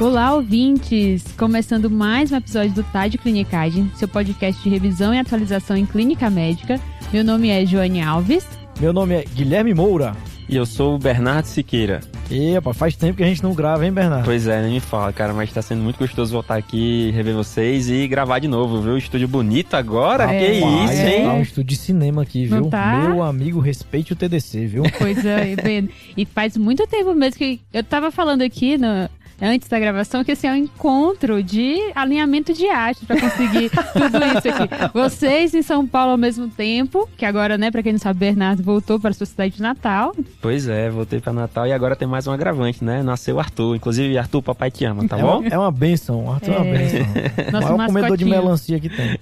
Olá, ouvintes! Começando mais um episódio do Tá de Clinicagem, seu podcast de revisão e atualização em clínica médica. Meu nome é Joane Alves. Meu nome é Guilherme Moura. E eu sou o Bernardo Siqueira. Epa, faz tempo que a gente não grava, hein, Bernardo? Pois é, nem me fala, cara, mas tá sendo muito gostoso voltar aqui, rever vocês e gravar de novo, viu? Estúdio bonito agora, que isso, hein? Tá um estúdio de cinema aqui, viu? Tá? Meu amigo, respeite o TDC, viu? Pois é, e faz muito tempo mesmo que eu tava falando aqui antes da gravação, que esse é um encontro de alinhamento de arte pra conseguir tudo isso aqui. Vocês em São Paulo ao mesmo tempo, que agora, né, pra quem não sabe, Bernardo voltou para sua cidade de Natal. Pois é, voltei pra Natal e agora tem mais um agravante, né? Nasceu o Arthur. Inclusive, Arthur, papai te ama, tá bom? É uma benção, Arthur é uma benção. Nosso o maior comedor de melancia que tem.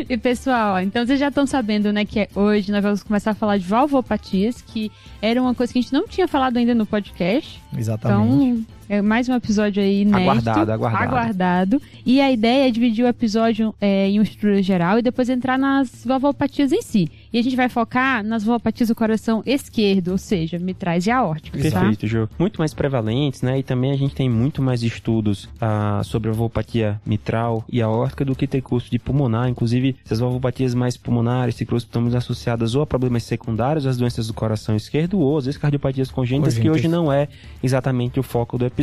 E pessoal, então vocês já estão sabendo, né, que hoje nós vamos começar a falar de valvopatias, que era uma coisa que a gente não tinha falado ainda no podcast. Exatamente. Então, é mais um episódio aí inédito. Aguardado. E a ideia é dividir o episódio em uma estrutura geral e depois entrar nas valvopatias em si. E a gente vai focar nas valvopatias do coração esquerdo, ou seja, mitrais e aórticas, Perfeito, tá? Jô. Muito mais prevalentes, né? E também a gente tem muito mais estudos sobre a valvopatia mitral e aórtica do que tricúspide de pulmonar. Inclusive, essas valvopatias mais pulmonares, tricúspide, estão muito associadas ou a problemas secundários às doenças do coração esquerdo ou às vezes cardiopatias congênitas, que hoje não é exatamente o foco do episódio.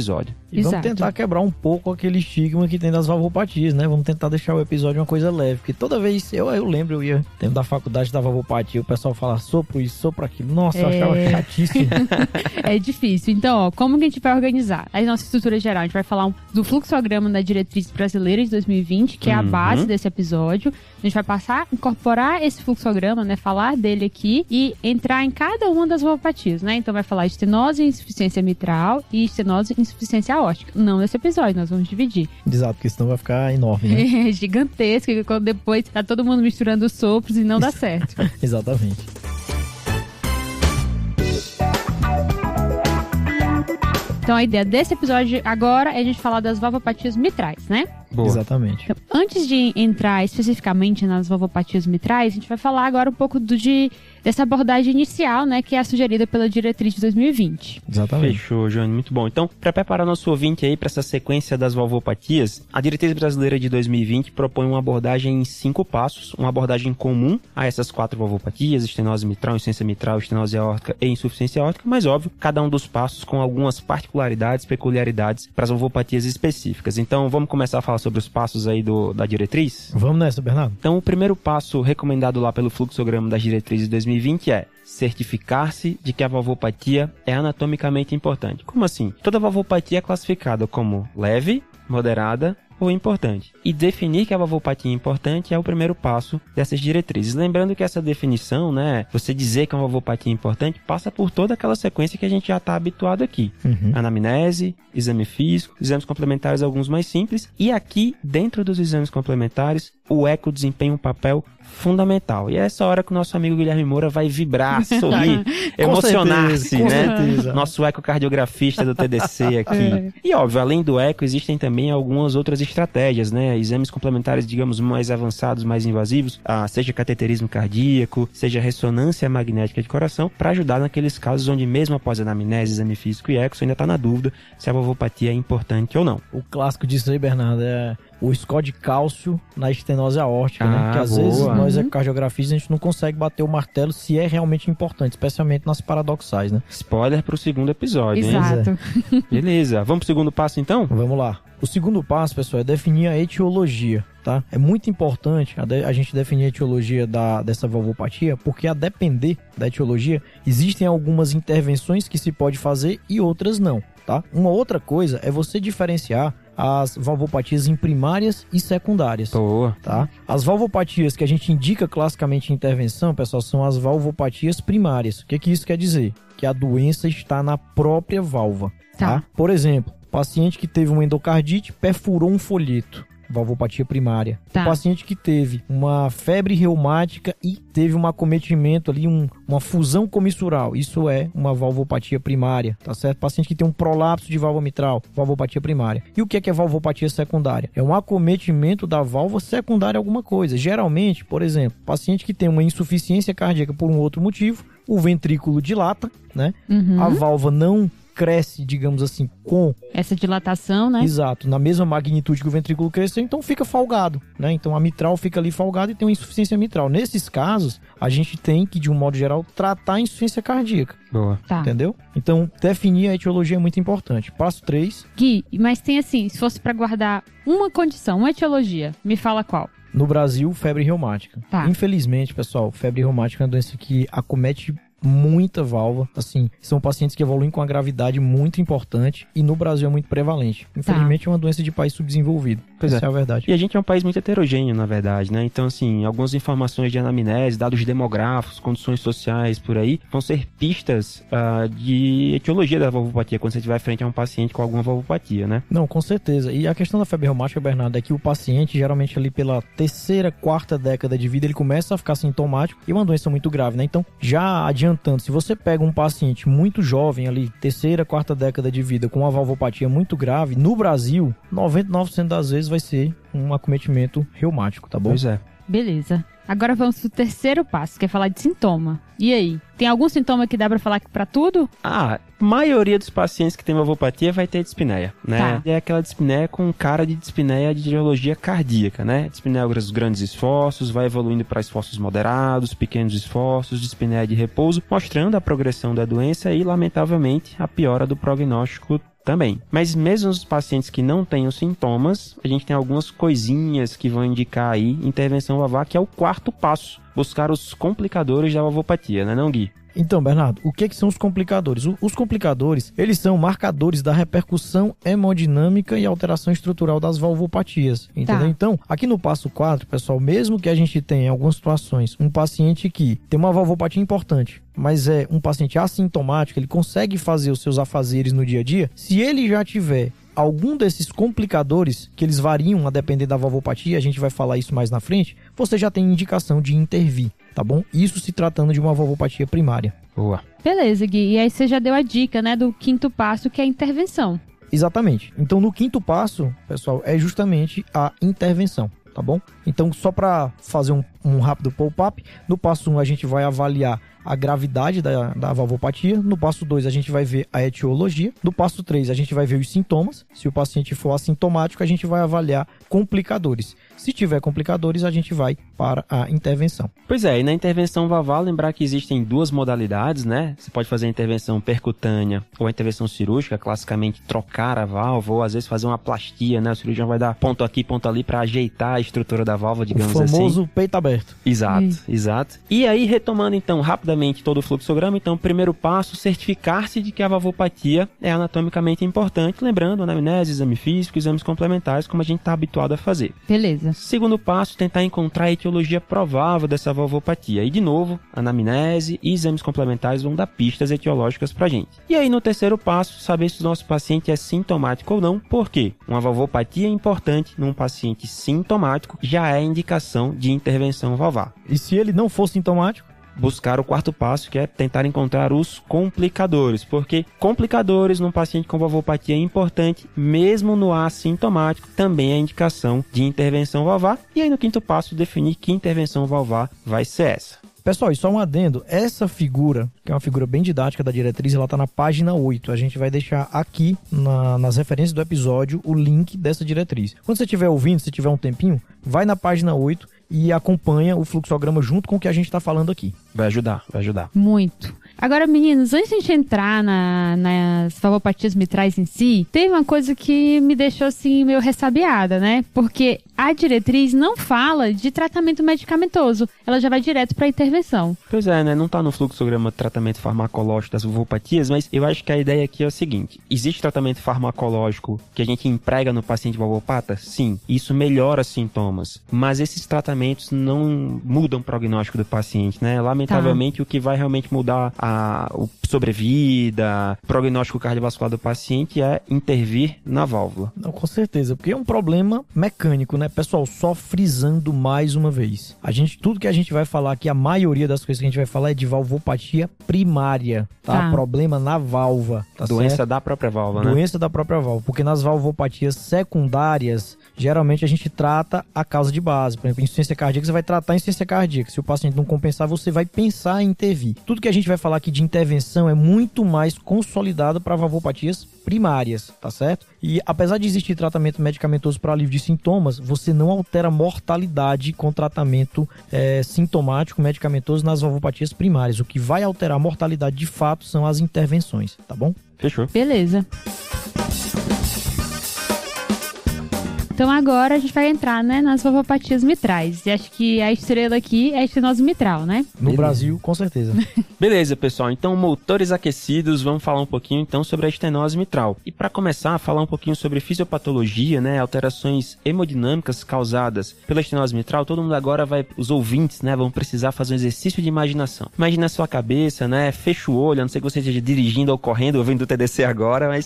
E vamos tentar quebrar um pouco aquele estigma que tem das valvopatias, né? Vamos tentar deixar o episódio uma coisa leve, porque toda vez, eu lembro, eu ia dentro da faculdade da valvopatia, o pessoal fala sopro isso, sopro aquilo. Nossa, eu achava chatíssimo. É difícil. Então, ó, como que a gente vai organizar? A nossa estrutura geral, a gente vai falar do fluxograma da Diretriz Brasileira de 2020, que é a base desse episódio. A gente vai incorporar esse fluxograma, né? Falar dele aqui e entrar em cada uma das valvopatias, né? Então vai falar estenose e insuficiência mitral e estenose e insuficiência aórtica. Não nesse episódio, nós vamos dividir. Exato, porque senão vai ficar enorme, né? É gigantesco, e quando depois tá todo mundo misturando os sopros e não dá certo. Exatamente. Então a ideia desse episódio agora é a gente falar das valvopatias mitrais, né? Boa. Exatamente. Então, antes de entrar especificamente nas valvopatias mitrais, a gente vai falar agora um pouco dessa abordagem inicial, né, que é a sugerida pela Diretriz de 2020. Exatamente. Fechou, Joane, muito bom. Então, para preparar nosso ouvinte aí para essa sequência das valvopatias, a Diretriz Brasileira de 2020 propõe uma abordagem em 5 passos, uma abordagem comum a essas 4 valvopatias, estenose mitral, insuficiência mitral, estenose aórtica e insuficiência aórtica, mas óbvio, cada um dos passos com algumas particularidades, peculiaridades para as valvopatias específicas. Então, vamos começar a falar sobre os passos aí da diretriz? Vamos nessa, Bernardo. Então, o primeiro passo recomendado lá pelo fluxograma das diretrizes de 2020 é certificar-se de que a valvopatia é anatomicamente importante. Como assim? Toda valvopatia é classificada como leve, moderada ou importante. E definir que a valvopatia é importante é o primeiro passo dessas diretrizes. Lembrando que essa definição, né, você dizer que uma valvopatia é importante, passa por toda aquela sequência que a gente já está habituado aqui. Anamnese, exame físico, exames complementares, alguns mais simples. E aqui, dentro dos exames complementares, o eco desempenha um papel fundamental. E é essa hora que o nosso amigo Guilherme Moura vai vibrar, sorrir, emocionar-se, né? Certeza. Nosso ecocardiografista do TDC aqui. E óbvio, além do eco, existem também algumas outras estratégias, né? Exames complementares, digamos, mais avançados, mais invasivos, seja cateterismo cardíaco, seja ressonância magnética de coração, para ajudar naqueles casos onde mesmo após anamnese, exame físico e eco, você ainda está na dúvida se a valvopatia é importante ou não. O clássico disso aí, Bernardo, é o score de cálcio na estenose aórtica, né? Porque às vezes nós, ecocardiografistas, a gente não consegue bater o martelo se é realmente importante, especialmente nas paradoxais, né? Spoiler pro segundo episódio, hein? Exato. Beleza, vamos pro segundo passo então? Vamos lá. O segundo passo, pessoal, é definir a etiologia, tá? É muito importante a gente definir a etiologia dessa valvopatia, porque a depender da etiologia, existem algumas intervenções que se pode fazer e outras não, tá? Uma outra coisa é você diferenciar as valvopatias em primárias e secundárias. Boa. Tá? As valvopatias que a gente indica classicamente em intervenção, pessoal, são as valvopatias primárias. O que isso quer dizer? Que a doença está na própria válvula. Tá? Por exemplo, paciente que teve uma endocardite perfurou um folheto. Valvopatia primária. Tá. O paciente que teve uma febre reumática e teve um acometimento ali, uma fusão comissural. Isso é uma valvopatia primária, tá certo? Paciente que tem um prolapso de válvula mitral, valvopatia primária. E o que é valvopatia secundária? É um acometimento da válvula secundária a alguma coisa. Geralmente, por exemplo, paciente que tem uma insuficiência cardíaca por um outro motivo, o ventrículo dilata, né? A válvula não cresce, digamos assim, com... Essa dilatação, né? Exato, na mesma magnitude que o ventrículo cresceu, então fica folgado, né? Então a mitral fica ali folgada e tem uma insuficiência mitral. Nesses casos, a gente tem que, de um modo geral, tratar a insuficiência cardíaca. Boa. Tá. Entendeu? Então, definir a etiologia é muito importante. Passo 3. Gui, mas tem assim, se fosse pra guardar uma condição, uma etiologia, me fala qual? No Brasil, febre reumática. Tá. Infelizmente, pessoal, febre reumática é uma doença que acomete muita válvula, assim, são pacientes que evoluem com uma gravidade muito importante e no Brasil é muito prevalente. Infelizmente é uma doença de país subdesenvolvido. Pois Essa é a verdade. E a gente é um país muito heterogêneo, na verdade, né? Então, assim, algumas informações de anamnese, dados demográficos, condições sociais por aí, vão ser pistas de etiologia da valvopatia quando você estiver frente a um paciente com alguma valvopatia, né? Não, com certeza. E a questão da febre reumática, Bernardo, é que o paciente, geralmente ali pela terceira, quarta década de vida, ele começa a ficar sintomático e é uma doença muito grave, né? Então, já adiantando, se você pega um paciente muito jovem ali, terceira, quarta década de vida, com uma valvopatia muito grave, no Brasil, 99% das vezes vai ser um acometimento reumático, tá bom? Pois é. Beleza. Agora vamos pro terceiro passo, que é falar de sintoma. E aí? Tem algum sintoma que dá pra falar pra tudo? A maioria dos pacientes que tem valvopatia vai ter dispneia, né? Tá. É aquela dispneia com cara de dispneia de etiologia cardíaca, né? Dispneia aos grandes esforços, vai evoluindo para esforços moderados, pequenos esforços, dispneia de repouso, mostrando a progressão da doença e, lamentavelmente, a piora do prognóstico também. Mas mesmo os pacientes que não tenham sintomas, a gente tem algumas coisinhas que vão indicar aí intervenção valvar, que é o quarto passo, buscar os complicadores da valvopatia, né, não, Gui? Então, Bernardo, o que são os complicadores? Os complicadores, eles são marcadores da repercussão hemodinâmica e alteração estrutural das valvopatias, entendeu? Tá. Então, aqui no passo 4, pessoal, mesmo que a gente tenha em algumas situações um paciente que tem uma valvopatia importante, mas é um paciente assintomático, ele consegue fazer os seus afazeres no dia a dia, se ele já tiver algum desses complicadores, que eles variam a depender da valvopatia, a gente vai falar isso mais na frente, você já tem indicação de intervir, tá bom? Isso se tratando de uma valvopatia primária. Boa. Beleza, Gui. E aí você já deu a dica, né, do quinto passo, que é a intervenção. Exatamente. Então, no quinto passo, pessoal, é justamente a intervenção, tá bom? Então, só para fazer um rápido pop-up, no passo 1 a gente vai avaliar a gravidade da valvopatia. No passo 2 a gente vai ver a etiologia. No passo 3 a gente vai ver os sintomas. Se o paciente for assintomático, a gente vai avaliar complicadores. Se tiver complicadores, a gente vai para a intervenção. Pois é, e na intervenção valvar, lembrar que existem duas modalidades, né? Você pode fazer a intervenção percutânea ou a intervenção cirúrgica, classicamente trocar a válvula, ou às vezes fazer uma plastia, né? O cirurgião vai dar ponto aqui, ponto ali para ajeitar a estrutura da válvula, digamos assim. O famoso peito aberto. Exato, exato. E aí, retomando então rapidamente todo o fluxograma, então, primeiro passo, certificar-se de que a valvopatia é anatomicamente importante, lembrando, anamnese, exame físico, exames complementares, como a gente está habituado a fazer. Beleza. Segundo passo, tentar encontrar a etiologia provável dessa valvopatia. E, de novo, anamnese e exames complementares vão dar pistas etiológicas pra gente. E aí, no terceiro passo, saber se o nosso paciente é sintomático ou não. Por quê? Uma valvopatia importante num paciente sintomático já é indicação de intervenção valvar. E se ele não for sintomático? Buscar o quarto passo, que é tentar encontrar os complicadores, porque complicadores num paciente com valvopatia é importante, mesmo no assintomático, também é indicação de intervenção valvar. E aí no quinto passo, definir que intervenção valvar vai ser essa. Pessoal, e só um adendo, essa figura, que é uma figura bem didática da diretriz, ela está na página 8. A gente vai deixar aqui nas referências do episódio o link dessa diretriz. Quando você estiver ouvindo, se tiver um tempinho, vai na página 8 e acompanha o fluxograma junto com o que a gente está falando aqui. Vai ajudar, vai ajudar. Muito. Agora, meninos, antes de a gente entrar nas valvopatias mitrais em si, teve uma coisa que me deixou, assim, meio ressabiada, né? Porque a diretriz não fala de tratamento medicamentoso. Ela já vai direto para a intervenção. Pois é, né? Não tá no fluxograma de tratamento farmacológico das valvopatias, mas eu acho que a ideia aqui é o seguinte. Existe tratamento farmacológico que a gente emprega no paciente valvopata? Sim. Isso melhora sintomas. Mas esses tratamentos não mudam o prognóstico do paciente, né? Lamentavelmente, o que vai realmente mudar o sobrevida, prognóstico cardiovascular do paciente é intervir na válvula. Não, com certeza, porque é um problema mecânico, né? Pessoal, só frisando mais uma vez. Tudo que a gente vai falar aqui, a maioria das coisas que a gente vai falar é de valvopatia primária, tá? Problema na válvula, tá Doença certo? da própria válvula, né? Doença da própria válvula, porque nas valvopatias secundárias, geralmente a gente trata a causa de base. Por exemplo, insuficiência cardíaca, você vai tratar a insuficiência cardíaca. Se o paciente não compensar, você vai pensar em intervir. Tudo que a gente vai falar aqui de intervenção é muito mais consolidado para valvopatias primárias, tá certo? E apesar de existir tratamento medicamentoso para alívio de sintomas, você não altera a mortalidade com tratamento sintomático medicamentoso nas valvopatias primárias. O que vai alterar a mortalidade de fato são as intervenções, tá bom? Fechou. Beleza. Então agora a gente vai entrar, né, nas valvopatias mitrais. E acho que a estrela aqui é a estenose mitral, né? No Brasil, com certeza. Beleza, pessoal. Então, motores aquecidos, vamos falar um pouquinho então sobre a estenose mitral. E para começar, falar um pouquinho sobre fisiopatologia, né, alterações hemodinâmicas causadas pela estenose mitral. Todo mundo agora os ouvintes, né, vão precisar fazer um exercício de imaginação. Imagina a sua cabeça, né, fecha o olho, a não ser que você esteja dirigindo ou correndo, ou vendo o TDC agora, mas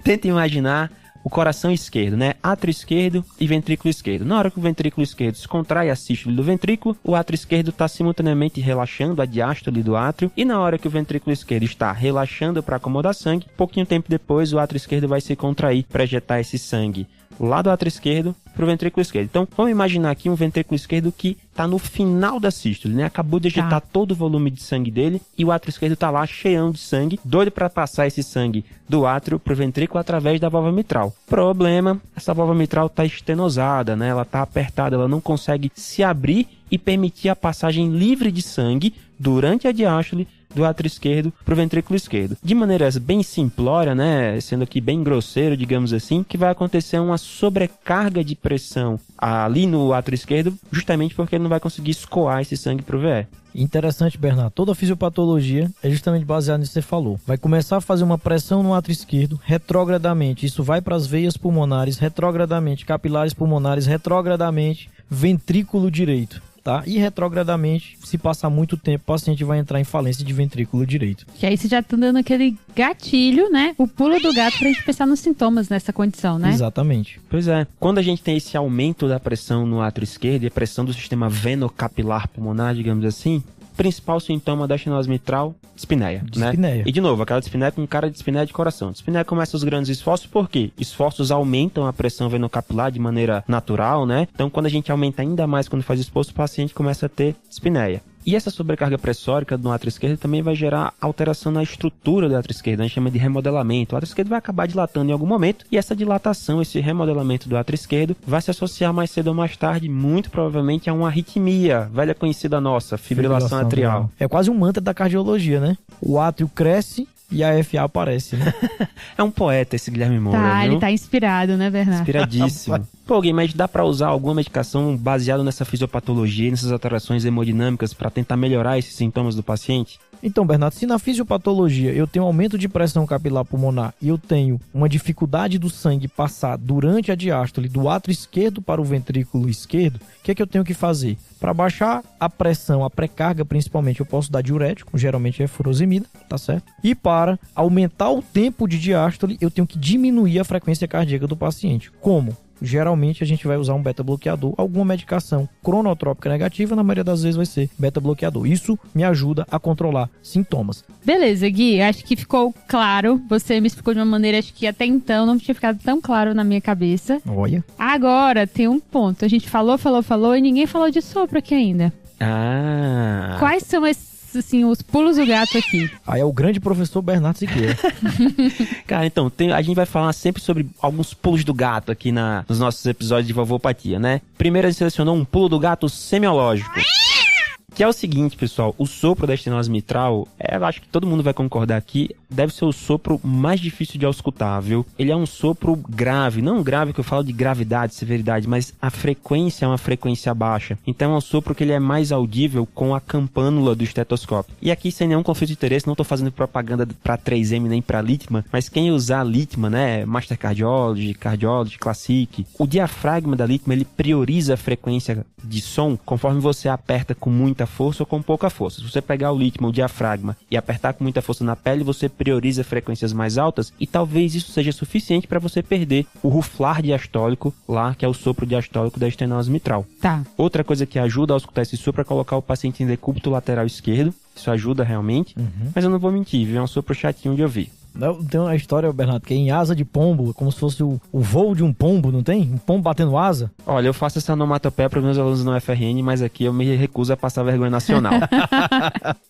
tenta imaginar o coração esquerdo, né? Átrio esquerdo e ventrículo esquerdo. Na hora que o ventrículo esquerdo se contrai a sístole do ventrículo, o átrio esquerdo está simultaneamente relaxando a diástole do átrio, e na hora que o ventrículo esquerdo está relaxando para acomodar sangue, pouquinho tempo depois o átrio esquerdo vai se contrair para ejetar esse sangue lá do átrio esquerdo para o ventrículo esquerdo. Então, vamos imaginar aqui um ventrículo esquerdo que está no final da sístole, né? Acabou de ejetar todo o volume de sangue dele e o átrio esquerdo está lá cheião de sangue, doido para passar esse sangue do átrio para o ventrículo através da válvula mitral. Problema, essa válvula mitral está estenosada, né? Ela está apertada, ela não consegue se abrir e permitir a passagem livre de sangue durante a diástole do átrio esquerdo para o ventrículo esquerdo. De maneira bem simplória, né, sendo aqui bem grosseiro, digamos assim, que vai acontecer uma sobrecarga de pressão ali no átrio esquerdo, justamente porque ele não vai conseguir escoar esse sangue para o VE. Interessante, Bernardo. Toda a fisiopatologia é justamente baseada nisso que você falou. Vai começar a fazer uma pressão no átrio esquerdo, retrogradamente. Isso vai para as veias pulmonares, retrogradamente, capilares pulmonares, retrogradamente, ventrículo direito. Tá? E retrogradamente, se passar muito tempo, o paciente vai entrar em falência de ventrículo direito. Que aí você já tá dando aquele gatilho, né? O pulo do gato pra gente pensar nos sintomas nessa condição, né? Exatamente. Pois é. Quando a gente tem esse aumento da pressão no átrio esquerdo e a pressão do sistema venocapilar pulmonar, digamos assim, principal sintoma da estenose mitral, dispneia, né? E de novo, aquela dispneia com cara de dispneia de coração. Dispneia começa os grandes esforços, por quê? Esforços aumentam a pressão venocapilar de maneira natural, né? Então, quando a gente aumenta ainda mais quando faz esforço, o paciente começa a ter dispneia. E essa sobrecarga pressórica do átrio esquerdo também vai gerar alteração na estrutura do átrio esquerdo, a gente chama de remodelamento. O átrio esquerdo vai acabar dilatando em algum momento, e essa dilatação, esse remodelamento do átrio esquerdo, vai se associar mais cedo ou mais tarde, muito provavelmente, a uma arritmia, velha conhecida nossa, fibrilação atrial. É quase um mantra da cardiologia, né? O átrio cresce e a FA aparece, né? É um poeta esse Guilherme Moura, Tá, viu? ele tá inspirado, né, Bernardo? Inspiradíssimo. Pô, Gui, mas dá pra usar alguma medicação baseada nessa fisiopatologia, nessas alterações hemodinâmicas para tentar melhorar esses sintomas do paciente? Então, Bernardo, se na fisiopatologia eu tenho aumento de pressão capilar pulmonar e eu tenho uma dificuldade do sangue passar durante a diástole do átrio esquerdo para o ventrículo esquerdo, o que é que eu tenho que fazer? Para baixar a pressão, a pré-carga principalmente, eu posso dar diurético, geralmente é furosemida, tá certo? E para aumentar o tempo de diástole, eu tenho que diminuir a frequência cardíaca do paciente. Como? Geralmente a gente vai usar um beta-bloqueador, alguma medicação cronotrópica negativa, na maioria das vezes vai ser beta-bloqueador. Isso me ajuda a controlar sintomas. Beleza, Gui, acho que ficou claro. Você me explicou de uma maneira, acho que até então não tinha ficado tão claro na minha cabeça. Olha. Agora tem um ponto. A gente falou e ninguém falou de sopro aqui ainda. Ah. Quais são esses, assim, os pulos do gato aqui? Aí é o grande professor Bernardo Siqueira. Cara, então, a gente vai falar sempre sobre alguns pulos do gato aqui nos nossos episódios de valvopatia, né? Primeiro a gente selecionou um pulo do gato semiológico. Que é o seguinte, pessoal, o sopro da estenose mitral, eu acho que todo mundo vai concordar aqui, deve ser o sopro mais difícil de auscultar, viu? Ele é um sopro grave, não grave que eu falo de gravidade, severidade, mas a frequência é uma frequência baixa. Então é um sopro que ele é mais audível com a campânula do estetoscópio. E aqui, sem nenhum conflito de interesse, não tô fazendo propaganda para 3M nem para Litman, mas quem usar Litman, né, Master Cardiology, Classic, o diafragma da Litman, ele prioriza a frequência de som conforme você aperta com muita força ou com pouca força. Se você pegar o ritmo, o diafragma, e apertar com muita força na pele, você prioriza frequências mais altas e talvez isso seja suficiente para você perder o ruflar diastólico lá, que é o sopro diastólico da estenose mitral. Tá. Outra coisa que ajuda a auscultar esse sopro é colocar o paciente em decúbito lateral esquerdo. Isso ajuda realmente, mas eu não vou mentir, viu? É um sopro chatinho de ouvir. Tem uma história, Bernardo, que é em asa de pombo, como se fosse o voo de um pombo, não tem? Um pombo batendo asa. Olha, eu faço essa onomatopeia para os meus alunos no FRN, mas aqui eu me recuso a passar vergonha nacional.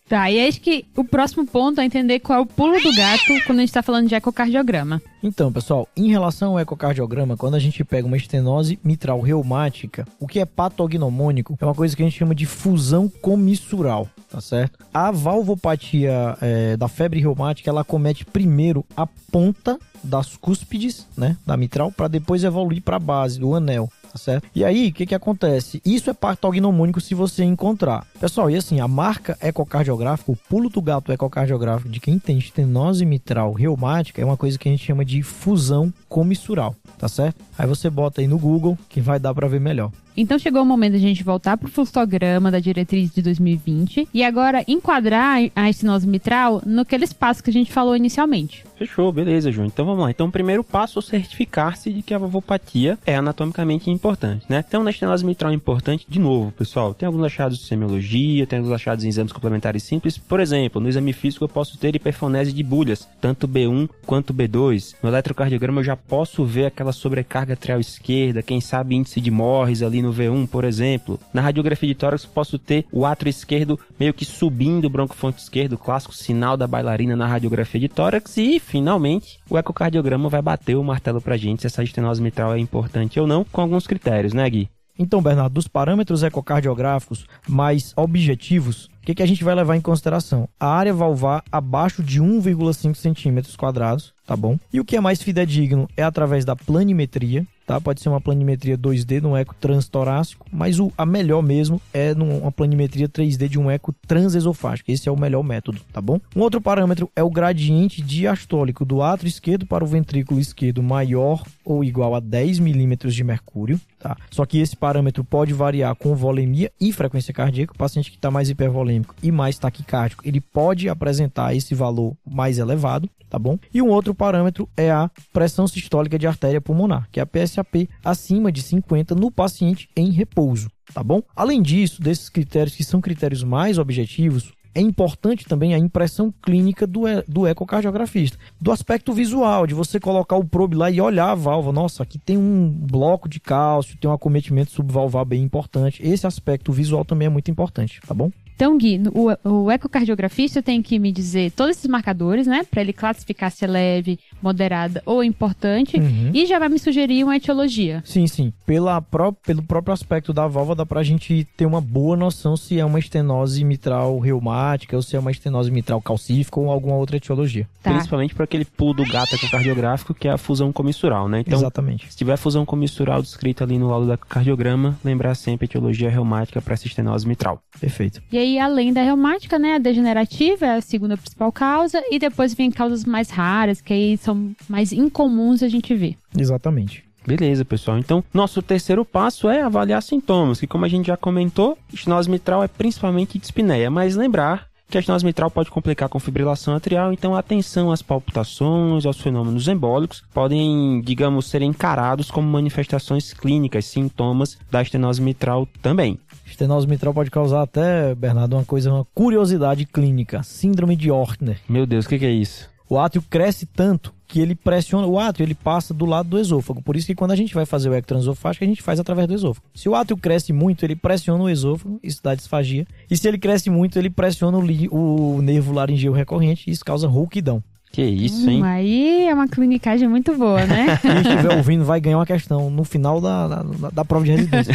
Tá, e acho que o próximo ponto é entender qual é o pulo do gato quando a gente tá falando de ecocardiograma. Então, pessoal, em relação ao ecocardiograma, quando a gente pega uma estenose mitral reumática, o que é patognomônico é uma coisa que a gente chama de fusão comissural, tá certo? A valvopatia da febre reumática, ela acomete primeiro a ponta das cúspides, né, da mitral, para depois evoluir para a base do anel. Tá certo? E aí, o que acontece? Isso é patognomônico se você encontrar. Pessoal, e assim, a marca ecocardiográfica, o pulo do gato ecocardiográfico de quem tem estenose mitral reumática é uma coisa que a gente chama de fusão comissural, tá certo? Aí você bota aí no Google que vai dar para ver melhor. Então chegou o momento de a gente voltar para o fluxograma da diretriz de 2020 e agora enquadrar a estenose mitral naqueles passos que a gente falou inicialmente. Fechou, beleza, João. Então vamos lá. Então o primeiro passo é certificar-se de que a valvopatia é anatomicamente importante, né? Então na estenose mitral importante, de novo, pessoal, tem alguns achados de semiologia, tem alguns achados em exames complementares simples. Por exemplo, no exame físico eu posso ter hiperfonese de bulhas, tanto B1 quanto B2. No eletrocardiograma eu já posso ver aquela sobrecarga atrial esquerda, quem sabe índice de Morris ali no V1, por exemplo. Na radiografia de tórax posso ter o átrio esquerdo meio que subindo o broncofonte esquerdo, clássico sinal da bailarina na radiografia de tórax e, finalmente, o ecocardiograma vai bater o martelo pra gente se essa estenose mitral é importante ou não, com alguns critérios, né, Gui? Então, Bernardo, dos parâmetros ecocardiográficos mais objetivos, o que a gente vai levar em consideração? A área valvar abaixo de 1,5 centímetros quadrados, tá bom? E o que é mais fidedigno é através da planimetria, tá? Pode ser uma planimetria 2D no eco transtorácico, mas a melhor mesmo é uma planimetria 3D de um eco transesofágico. Esse é o melhor método, tá bom? Um outro parâmetro é o gradiente diastólico do átrio esquerdo para o ventrículo esquerdo maior ou igual a 10 milímetros de mercúrio, tá? Só que esse parâmetro pode variar com volemia e frequência cardíaca. O paciente que está mais hipervolêmico e mais taquicárdico, ele pode apresentar esse valor mais elevado, tá bom? E um outro parâmetro é a pressão sistólica de artéria pulmonar, que é a PSAP acima de 50 no paciente em repouso, tá bom? Além disso, desses critérios que são critérios mais objetivos, é importante também a impressão clínica do ecocardiografista, do aspecto visual, de você colocar o probe lá e olhar a válvula. Nossa, aqui tem um bloco de cálcio, tem um acometimento subvalvar bem importante. Esse aspecto visual também é muito importante, tá bom? Então, Gui, o ecocardiografista tem que me dizer todos esses marcadores, né? Para ele classificar se é leve, moderada ou importante. E já vai me sugerir uma etiologia. Sim, sim. Pelo próprio aspecto da válvula, dá pra gente ter uma boa noção se é uma estenose mitral reumática ou se é uma estenose mitral calcífica ou alguma outra etiologia. Tá. Principalmente para aquele pulo do gato ecocardiográfico, que é a fusão comissural, né? Então, exatamente. Se tiver fusão comissural descrita ali no laudo do ecocardiograma, lembrar sempre a etiologia reumática para essa estenose mitral. Perfeito. E aí, além da reumática, né, a degenerativa é a segunda principal causa, e depois vem causas mais raras, que aí são mais incomuns a gente ver. Exatamente. Beleza, pessoal. Então, nosso terceiro passo é avaliar sintomas, que como a gente já comentou, estenose mitral é principalmente dispneia, mas lembrar que a estenose mitral pode complicar com fibrilação atrial, então atenção às palpitações, aos fenômenos embólicos, podem, digamos, ser encarados como manifestações clínicas, sintomas da estenose mitral também. Estenose mitral pode causar até, Bernardo, uma curiosidade clínica, síndrome de Ortner. Meu Deus, o que é isso? O átrio cresce tanto que ele pressiona o átrio, ele passa do lado do esôfago. Por isso que quando a gente vai fazer o eco transesofágico, a gente faz através do esôfago. Se o átrio cresce muito, ele pressiona o esôfago, isso dá disfagia. E se ele cresce muito, ele pressiona o nervo laringeu recorrente e isso causa rouquidão. Que isso, hein? Aí é uma clinicagem muito boa, né? Quem estiver ouvindo vai ganhar uma questão no final da prova de residência.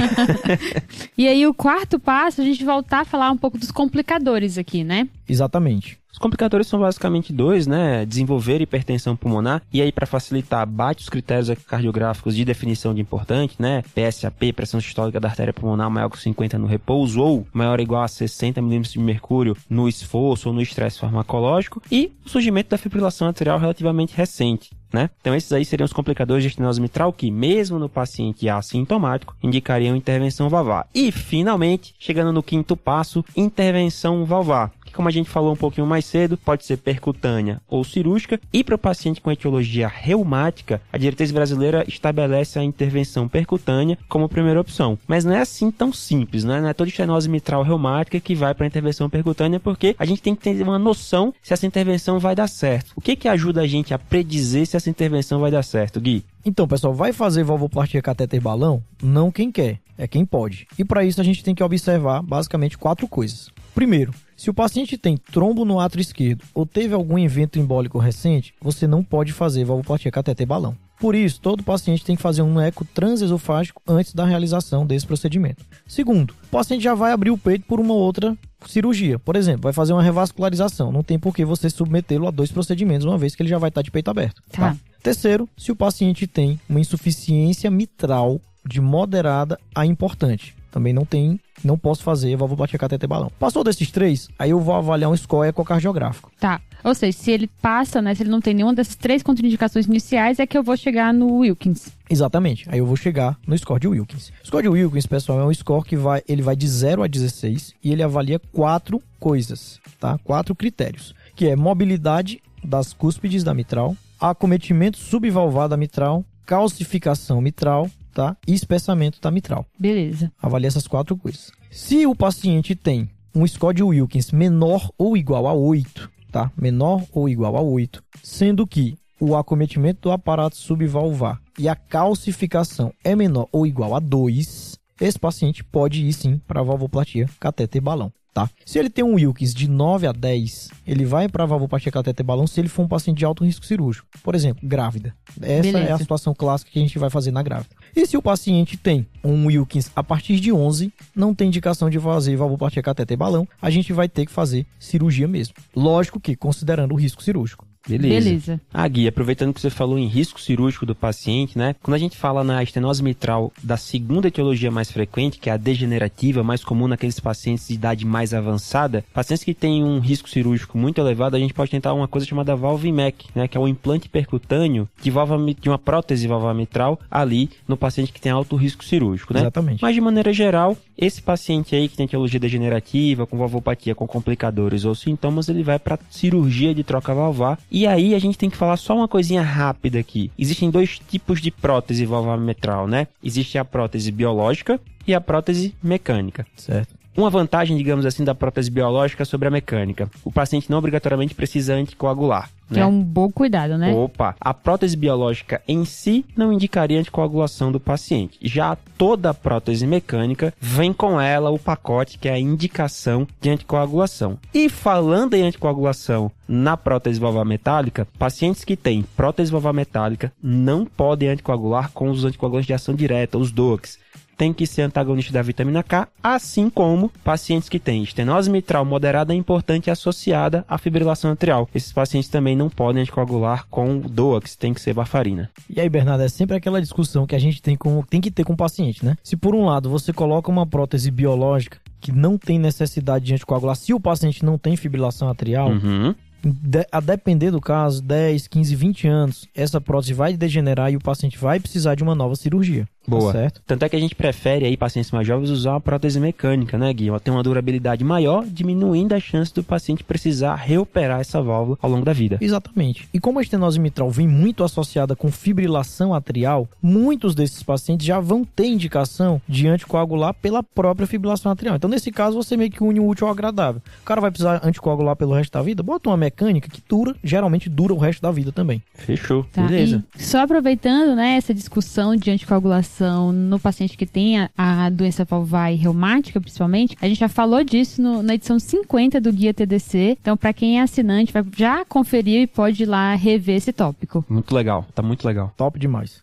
E aí o quarto passo, a gente voltar a falar um pouco dos complicadores aqui, né? Exatamente. Os complicadores são basicamente dois, né? Desenvolver hipertensão pulmonar. E aí, para facilitar, bate os critérios ecocardiográficos de definição de importante, né? PSAP, pressão sistólica da artéria pulmonar maior que 50 no repouso ou maior ou igual a 60 milímetros de mercúrio no esforço ou no estresse farmacológico. E o surgimento da fibrilação atrial relativamente recente. né? Então esses aí seriam os complicadores de estenose mitral que, mesmo no paciente assintomático, indicariam intervenção valvar. E, finalmente, chegando no quinto passo, intervenção valvar. Como a gente falou um pouquinho mais cedo, pode ser percutânea ou cirúrgica, e para o paciente com etiologia reumática, a diretriz brasileira estabelece a intervenção percutânea como primeira opção. Mas não é assim tão simples, né? Não é toda estenose mitral reumática que vai para a intervenção percutânea, porque a gente tem que ter uma noção se essa intervenção vai dar certo. O que ajuda a gente a predizer se essa intervenção vai dar certo, Gui? Então, pessoal, vai fazer valvoplastia catéter balão? Não quem quer, é quem pode. E para isso a gente tem que observar basicamente 4 coisas. Primeiro, se o paciente tem trombo no átrio esquerdo ou teve algum evento embólico recente, você não pode fazer valvoplastia catéter balão. Por isso, todo paciente tem que fazer um eco transesofágico antes da realização desse procedimento. Segundo, o paciente já vai abrir o peito por uma outra cirurgia. Por exemplo, vai fazer uma revascularização. Não tem por que você submetê-lo a 2 procedimentos, uma vez que ele já vai estar de peito aberto. Tá? Terceiro, se o paciente tem uma insuficiência mitral de moderada a importante. Também não posso fazer valvoplastia catéter balão. Passou desses 3, aí eu vou avaliar um score ecocardiográfico. Tá. Ou seja, se ele passa, né, se ele não tem nenhuma dessas 3 contraindicações iniciais, é que eu vou chegar no Wilkins. Exatamente. Aí eu vou chegar no score de Wilkins. O score de Wilkins, pessoal, é um score que ele vai de 0 a 16 e ele avalia 4 coisas, tá? 4 critérios, que é mobilidade das cúspides da mitral, acometimento subvalvar da mitral, calcificação mitral, tá? E espessamento da mitral. Beleza. Avalia essas 4 coisas. Se o paciente tem um score de Wilkins menor ou igual a 8, tá? Menor ou igual a 8, sendo que o acometimento do aparato subvalvar e a calcificação é menor ou igual a 2, esse paciente pode ir sim para a valvoplastia catéter balão. Tá? Se ele tem um Wilkins de 9 a 10, ele vai para a valvoplastia catéter balão se ele for um paciente de alto risco cirúrgico. Por exemplo, grávida. Essa é a situação clássica que a gente vai fazer na grávida. E se o paciente tem um Wilkins a partir de 11, não tem indicação de fazer valvoplastia catéter balão, a gente vai ter que fazer cirurgia mesmo. Lógico que considerando o risco cirúrgico. Beleza. Gui, aproveitando que você falou em risco cirúrgico do paciente, né? Quando a gente fala na estenose mitral da segunda etiologia mais frequente, que é a degenerativa, mais comum naqueles pacientes de idade mais avançada, pacientes que têm um risco cirúrgico muito elevado, a gente pode tentar uma coisa chamada valvimec, né? Que é o implante percutâneo de uma prótese valvar mitral ali no paciente que tem alto risco cirúrgico, né? Exatamente. Mas de maneira geral, esse paciente aí que tem etiologia degenerativa, com valvopatia, com complicadores ou sintomas, ele vai para cirurgia de troca valvar. E aí a gente tem que falar só uma coisinha rápida aqui. Existem 2 tipos de prótese valvar mitral, né? Existe a prótese biológica e a prótese mecânica. Certo. Uma vantagem, digamos assim, da prótese biológica sobre a mecânica. O paciente não obrigatoriamente precisa anticoagular. Que é um bom cuidado, né? A prótese biológica em si não indicaria anticoagulação do paciente. Já toda a prótese mecânica vem com ela o pacote que é a indicação de anticoagulação. E falando em anticoagulação na prótese valvar metálica, pacientes que têm prótese valvar metálica não podem anticoagular com os anticoagulantes de ação direta, os DOACs. Tem que ser antagonista da vitamina K, assim como pacientes que têm estenose mitral moderada e importante associada à fibrilação atrial. Esses pacientes também não podem anticoagular com DOACs, tem que ser varfarina. E aí, Bernardo, é sempre aquela discussão que a gente tem que ter com o paciente, né? Se por um lado você coloca uma prótese biológica que não tem necessidade de anticoagular, se o paciente não tem fibrilação atrial, a depender do caso, 10, 15, 20 anos, essa prótese vai degenerar e o paciente vai precisar de uma nova cirurgia. Boa. Tá certo? Tanto é que a gente prefere aí, pacientes mais jovens, usar uma prótese mecânica, né, Gui? Ela tem uma durabilidade maior, diminuindo a chance do paciente precisar reoperar essa válvula ao longo da vida. Exatamente. E como a estenose mitral vem muito associada com fibrilação atrial, muitos desses pacientes já vão ter indicação de anticoagular pela própria fibrilação atrial. Então, nesse caso, você meio que une o útil ao agradável. O cara vai precisar anticoagular pelo resto da vida, bota uma mecânica que geralmente dura o resto da vida também. Fechou. Tá. Beleza. E só aproveitando, né, essa discussão de anticoagulação no paciente que tem a doença valvar e reumática, principalmente, a gente já falou disso na edição 50 do Guia TDC. Então, para quem é assinante, vai já conferir e pode ir lá rever esse tópico. Muito legal, tá muito legal. Top demais.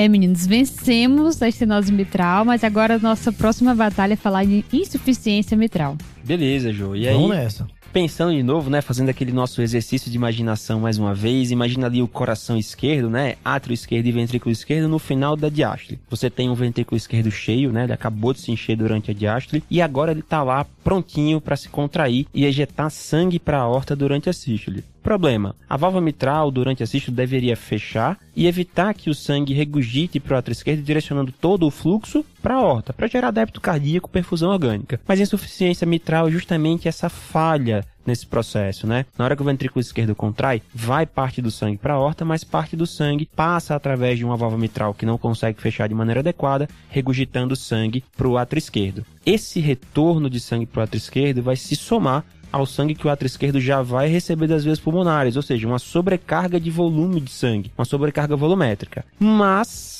Meninos, vencemos a estenose mitral, mas agora a nossa próxima batalha é falar de insuficiência mitral. Beleza, Jô. E aí? Vamos nessa. pensando de novo, né, fazendo aquele nosso exercício de imaginação mais uma vez, imagina ali o coração esquerdo, né, átrio esquerdo e ventrículo esquerdo no final da diástole. Você tem um ventrículo esquerdo cheio, né, ele acabou de se encher durante a diástole e agora ele tá lá prontinho para se contrair e ejetar sangue para a aorta durante a sístole. Problema, a válvula mitral durante a sístole deveria fechar e evitar que o sangue regurgite para o átrio esquerdo, direcionando todo o fluxo para a aorta, para gerar débito cardíaco, perfusão orgânica. Mas a insuficiência mitral é justamente essa falha nesse processo, né? Na hora que o ventrículo esquerdo contrai, vai parte do sangue para a aorta, mas parte do sangue passa através de uma válvula mitral que não consegue fechar de maneira adequada, regurgitando sangue para o átrio esquerdo. Esse retorno de sangue para o átrio esquerdo vai se somar ao sangue que o átrio esquerdo já vai receber das veias pulmonares, ou seja, uma sobrecarga de volume de sangue, uma sobrecarga volumétrica. Mas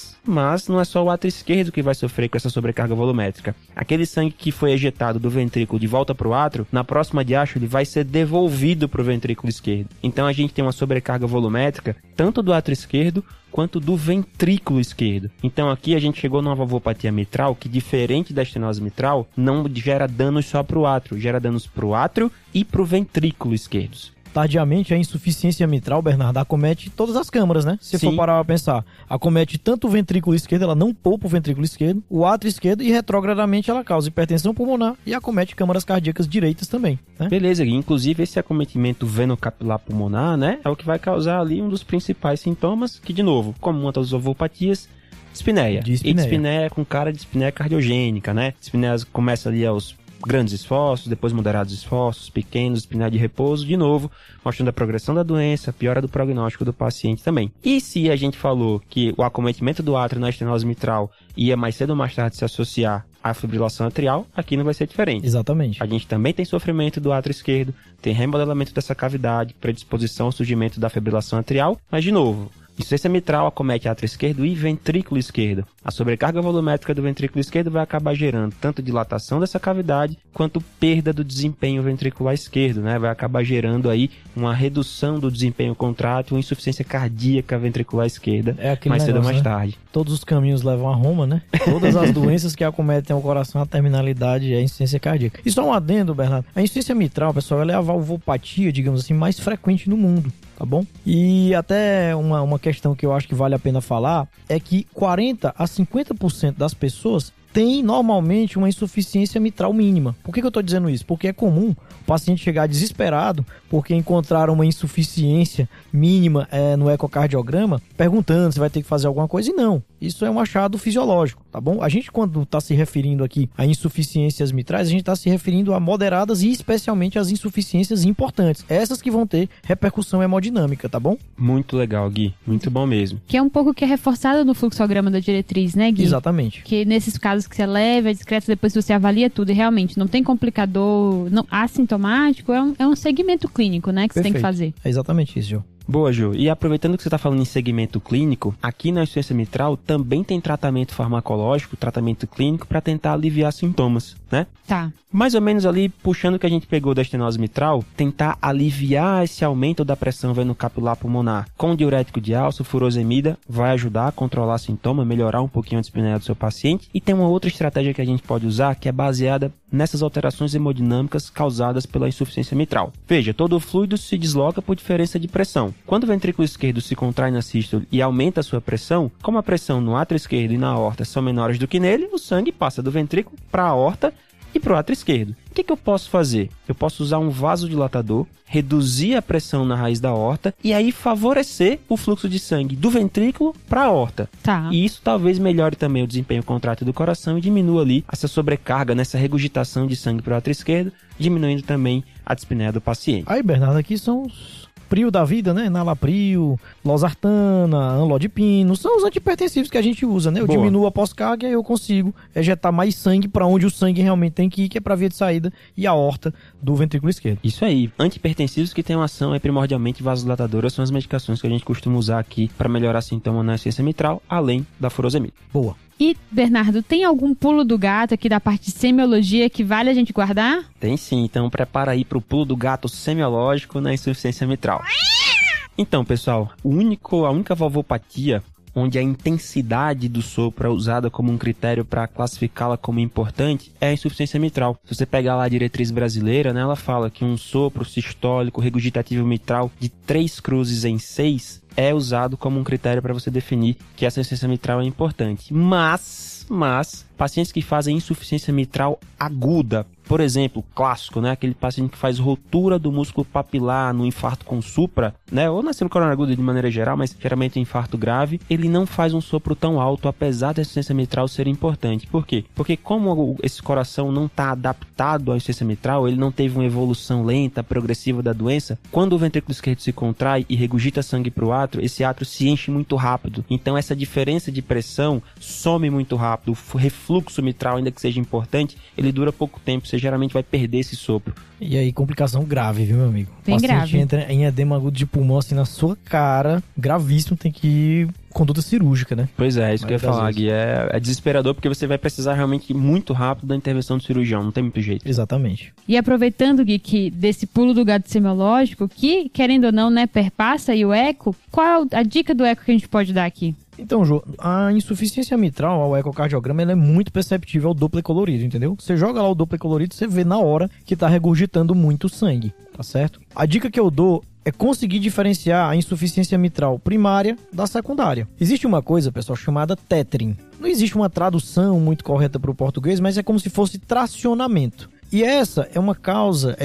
não é só o átrio esquerdo que vai sofrer com essa sobrecarga volumétrica. Aquele sangue que foi ejetado do ventrículo de volta para o átrio, na próxima diástole vai ser devolvido para o ventrículo esquerdo. Então a gente tem uma sobrecarga volumétrica tanto do átrio esquerdo quanto do ventrículo esquerdo. Então aqui a gente chegou numa valvopatia mitral que, diferente da estenose mitral, não gera danos só para o átrio, gera danos para o átrio e para o ventrículo esquerdos. Tardiamente, a insuficiência mitral, Bernardo, acomete todas as câmaras, né? Se for parar pra pensar, acomete tanto o ventrículo esquerdo, ela não poupa o ventrículo esquerdo, o átrio esquerdo, e retrogradamente ela causa hipertensão pulmonar e acomete câmaras cardíacas direitas também, né? Beleza, inclusive esse acometimento venocapilar pulmonar, né, é o que vai causar ali um dos principais sintomas, que de novo, como uma das valvopatias, dispneia. E dispneia com cara de dispneia cardiogênica, né? Dispneia começa ali aos grandes esforços, depois moderados esforços, pequenos, dispneia de repouso, de novo, mostrando a progressão da doença, a piora do prognóstico do paciente também. E se a gente falou que o acometimento do átrio na estenose mitral ia mais cedo ou mais tarde se associar à fibrilação atrial, aqui não vai ser diferente. Exatamente. A gente também tem sofrimento do átrio esquerdo, tem remodelamento dessa cavidade, predisposição ao surgimento da fibrilação atrial, mas de novo, insuficiência mitral acomete átrio esquerdo e ventrículo esquerdo. A sobrecarga volumétrica do ventrículo esquerdo vai acabar gerando tanto dilatação dessa cavidade quanto perda do desempenho ventricular esquerdo, né? Vai acabar gerando aí uma redução do desempenho contrátil, insuficiência cardíaca ventricular esquerda, mais cedo ou mais tarde. Todos os caminhos levam a Roma, né? Todas as doenças que acometem o coração, a terminalidade é a insuficiência cardíaca. E só um adendo, Bernardo. A insuficiência mitral, pessoal, ela é a valvopatia, digamos assim, mais frequente no mundo. Tá bom? E até uma questão que eu acho que vale a pena falar é que 40 a 50% das pessoas têm normalmente uma insuficiência mitral mínima. Por que eu estou dizendo isso? Porque é comum o paciente chegar desesperado porque encontraram uma insuficiência mínima no ecocardiograma, perguntando se vai ter que fazer alguma coisa, e não. Isso é um achado fisiológico, tá bom? A gente, quando está se referindo aqui a insuficiências mitrais, a gente está se referindo a moderadas e especialmente as insuficiências importantes. Essas que vão ter repercussão hemodinâmica, tá bom? Muito legal, Gui. Muito bom mesmo. Que é um pouco que é reforçado no fluxograma da diretriz, né, Gui? Exatamente. Que nesses casos que você leva, é discreto, depois você avalia tudo e realmente não tem complicador, não, assintomático, é um segmento clínico, né, que você tem que fazer. É exatamente isso, Jô. Boa, Ju. E aproveitando que você está falando em segmento clínico, aqui na insuficiência mitral também tem tratamento farmacológico, tratamento clínico para tentar aliviar sintomas, né? Tá. Mais ou menos ali, puxando o que a gente pegou da estenose mitral, tentar aliviar esse aumento da pressão venocapilar pulmonar com diurético de alça, furosemida, vai ajudar a controlar sintoma, melhorar um pouquinho a dispneia do seu paciente. E tem uma outra estratégia que a gente pode usar, que é baseada nessas alterações hemodinâmicas causadas pela insuficiência mitral. Veja, todo o fluido se desloca por diferença de pressão. Quando o ventrículo esquerdo se contrai na sístole e aumenta a sua pressão, como a pressão no átrio esquerdo e na aorta são menores do que nele, o sangue passa do ventrículo para a aorta e para o átrio esquerdo. O que eu posso fazer? Eu posso usar um vasodilatador, reduzir a pressão na raiz da aorta e aí favorecer o fluxo de sangue do ventrículo para a aorta. Tá. E isso talvez melhore também o desempenho contrátil do coração e diminua ali essa sobrecarga, nessa regurgitação de sangue para o átrio esquerdo, diminuindo também a dispneia do paciente. Aí, Bernardo, aqui são os Prio da vida, né? Nalapril, losartana, anlodipino, são os antihipertensivos que a gente usa, né? Eu diminuo a pós-carga e aí eu consigo ejetar mais sangue para onde o sangue realmente tem que ir, que é para a via de saída e a aorta do ventrículo esquerdo. Isso aí. Antihipertensivos que têm uma ação primordialmente vasodilatadora são as medicações que a gente costuma usar aqui para melhorar sintomas na insuficiência mitral, além da furosemida. Boa. E, Bernardo, tem algum pulo do gato aqui da parte de semiologia que vale a gente guardar? Tem sim, então prepara aí pro pulo do gato semiológico na insuficiência mitral. Então, pessoal, a única valvopatia onde a intensidade do sopro é usada como um critério para classificá-la como importante, é a insuficiência mitral. Se você pegar lá a diretriz brasileira, né, ela fala que um sopro sistólico regurgitativo mitral de 3 cruzes em 6 é usado como um critério para você definir que essa insuficiência mitral é importante. Mas pacientes que fazem insuficiência mitral aguda, por exemplo, clássico, né? Aquele paciente que faz rotura do músculo papilar no infarto com supra, né? Ou na síndrome coronária aguda de maneira geral, mas geralmente em infarto grave, ele não faz um sopro tão alto, apesar da insuficiência mitral ser importante. Por quê? Porque como esse coração não está adaptado à insuficiência mitral, ele não teve uma evolução lenta, progressiva da doença, quando o ventrículo esquerdo se contrai e regurgita sangue para o átrio, esse átrio se enche muito rápido. Então essa diferença de pressão some muito rápido. O refluxo mitral, ainda que seja importante, ele dura pouco tempo. Você geralmente vai perder esse sopro. E aí, complicação grave, viu, meu amigo? Bem grave. O paciente grave. entra em edema agudo de pulmão, assim, na sua cara, gravíssimo, tem que ir conduta cirúrgica, né? Pois é, isso que eu ia falar, Gui. É desesperador, porque você vai precisar realmente muito rápido da intervenção do cirurgião, não tem muito jeito. Exatamente. E aproveitando, Gui, que desse pulo do gato semiológico, que, querendo ou não, né, perpassa aí o eco, qual a dica do eco que a gente pode dar aqui? Então, Jô, a insuficiência mitral ao ecocardiograma ela é muito perceptível ao Doppler colorido, entendeu? Você joga lá o Doppler colorido, você vê na hora que está regurgitando muito sangue, tá certo? A dica que eu dou é conseguir diferenciar a insuficiência mitral primária da secundária. Existe uma coisa, pessoal, chamada tethering. Não existe uma tradução muito correta para o português, mas é como se fosse tracionamento. E essa é uma causa,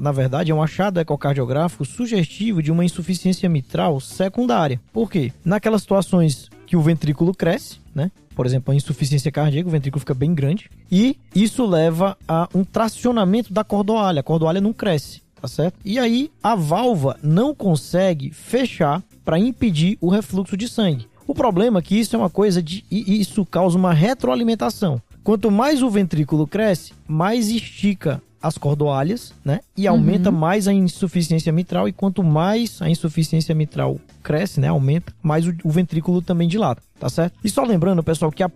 na verdade, é um achado ecocardiográfico sugestivo de uma insuficiência mitral secundária. Por quê? Naquelas situações que o ventrículo cresce, né? Por exemplo, a insuficiência cardíaca, o ventrículo fica bem grande, e isso leva a um tracionamento da cordoalha. A cordoalha não cresce, tá certo? E aí a válvula não consegue fechar para impedir o refluxo de sangue. O problema é que isso é uma coisa isso causa uma retroalimentação. Quanto mais o ventrículo cresce, mais estica as cordoalhas, né? E aumenta mais a insuficiência mitral. E quanto mais a insuficiência mitral cresce, né? Aumenta, mais o ventrículo também dilata, tá certo? E só lembrando, pessoal, que a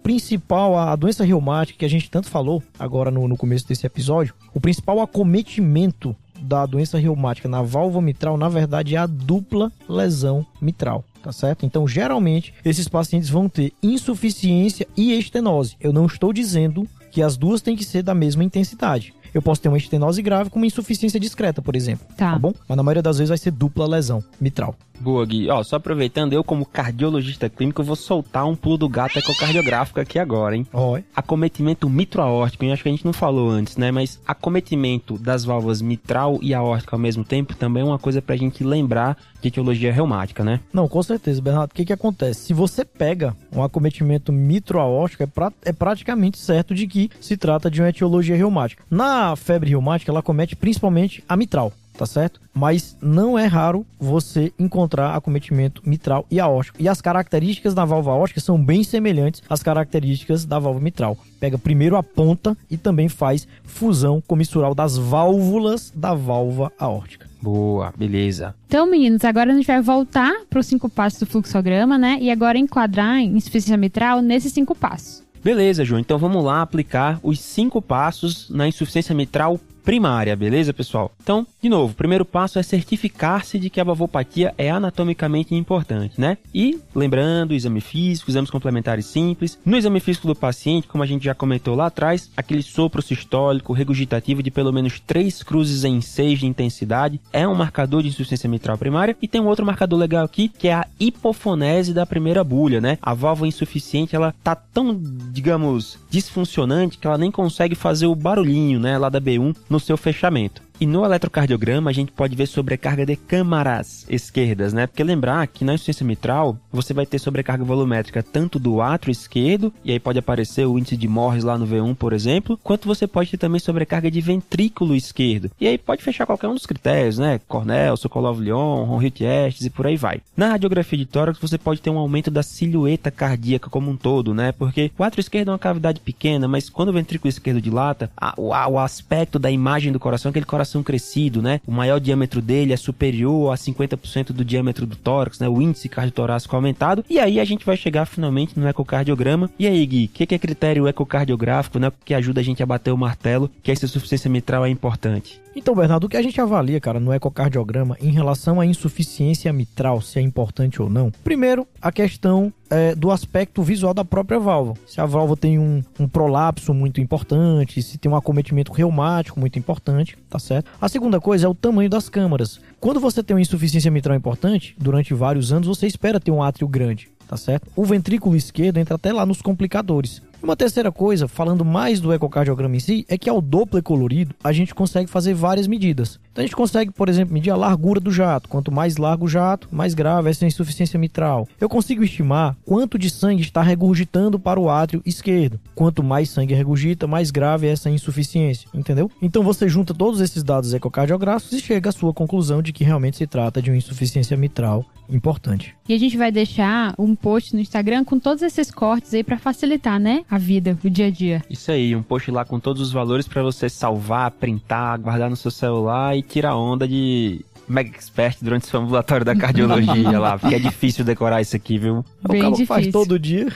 doença reumática que a gente tanto falou agora no começo desse episódio, o principal acometimento da doença reumática na válvula mitral, na verdade, é a dupla lesão mitral. Tá certo? Então, geralmente, esses pacientes vão ter insuficiência e estenose. Eu não estou dizendo que as duas têm que ser da mesma intensidade. Eu posso ter uma estenose grave com uma insuficiência discreta, por exemplo. Tá bom? Mas na maioria das vezes vai ser dupla lesão mitral. Boa, Gui. Ó, só aproveitando, eu como cardiologista clínico, eu vou soltar um pulo do gato ecocardiográfico aqui agora, hein? Oi. Acometimento mitroaórtico, eu acho que a gente não falou antes, né? Mas acometimento das válvulas mitral e aórtica ao mesmo tempo também é uma coisa pra gente lembrar de etiologia reumática, né? Não, com certeza, Bernardo. O que acontece? Se você pega um acometimento mitroaórtico, é praticamente certo de que se trata de uma etiologia reumática. Na febre reumática, ela acomete principalmente a mitral. Tá certo? Mas não é raro você encontrar acometimento mitral e aórtico. E as características da válvula aórtica são bem semelhantes às características da válvula mitral. Pega primeiro a ponta e também faz fusão comissural das válvulas da válvula aórtica. Boa, beleza. Então, meninos, agora a gente vai voltar para os 5 passos do fluxograma, né? E agora enquadrar a insuficiência mitral nesses 5 passos. Beleza, João. Então vamos lá aplicar os 5 passos na insuficiência mitral primária, beleza, pessoal? Então, de novo, o primeiro passo é certificar-se de que a valvopatia é anatomicamente importante, né? E, lembrando, exame físico, exames complementares simples. No exame físico do paciente, como a gente já comentou lá atrás, aquele sopro sistólico regurgitativo de pelo menos 3 cruzes em 6 de intensidade é um marcador de insuficiência mitral primária. E tem um outro marcador legal aqui, que é a hipofonese da primeira bulha, né? A válvula insuficiente, ela tá tão, digamos, disfuncionante que ela nem consegue fazer o barulhinho, né, lá da B1 no seu fechamento. E no eletrocardiograma a gente pode ver sobrecarga de câmaras esquerdas, né? Porque lembrar que na insuficiência mitral você vai ter sobrecarga volumétrica tanto do átrio esquerdo, e aí pode aparecer o índice de Morris lá no V1, por exemplo, quanto você pode ter também sobrecarga de ventrículo esquerdo. E aí pode fechar qualquer um dos critérios, né? Cornell, Sokolov-Lyon, Ronhut-Estes e por aí vai. Na radiografia de tórax você pode ter um aumento da silhueta cardíaca como um todo, né? Porque o átrio esquerdo é uma cavidade pequena, mas quando o ventrículo esquerdo dilata, o aspecto da imagem do coração é aquele coração crescido, né? O maior diâmetro dele é superior a 50% do diâmetro do tórax, né? O índice cardiotorácico aumentado. E aí a gente vai chegar finalmente no ecocardiograma. E aí, Gui, o que é critério ecocardiográfico, né? Que ajuda a gente a bater o martelo que essa insuficiência mitral é importante? Então, Bernardo, o que a gente avalia, cara, no ecocardiograma em relação à insuficiência mitral, se é importante ou não? Primeiro, a questão do aspecto visual da própria válvula. Se a válvula tem um prolapso muito importante, se tem um acometimento reumático muito importante, tá certo? A segunda coisa é o tamanho das câmaras. Quando você tem uma insuficiência mitral importante, durante vários anos, você espera ter um átrio grande, tá certo? O ventrículo esquerdo entra até lá nos complicadores. Uma terceira coisa, falando mais do ecocardiograma em si, é que ao Doppler colorido, a gente consegue fazer várias medidas. Então a gente consegue, por exemplo, medir a largura do jato. Quanto mais largo o jato, mais grave é essa insuficiência mitral. Eu consigo estimar quanto de sangue está regurgitando para o átrio esquerdo. Quanto mais sangue regurgita, mais grave é essa insuficiência, entendeu? Então você junta todos esses dados ecocardiográficos e chega à sua conclusão de que realmente se trata de uma insuficiência mitral importante. E a gente vai deixar um post no Instagram com todos esses cortes aí para facilitar, né, a vida, o dia a dia. Isso aí, um post lá com todos os valores para você salvar, printar, guardar no seu celular e tirar onda de mega expert durante o seu ambulatório da cardiologia lá, porque é difícil decorar isso aqui, viu? Bem difícil. Faz todo dia.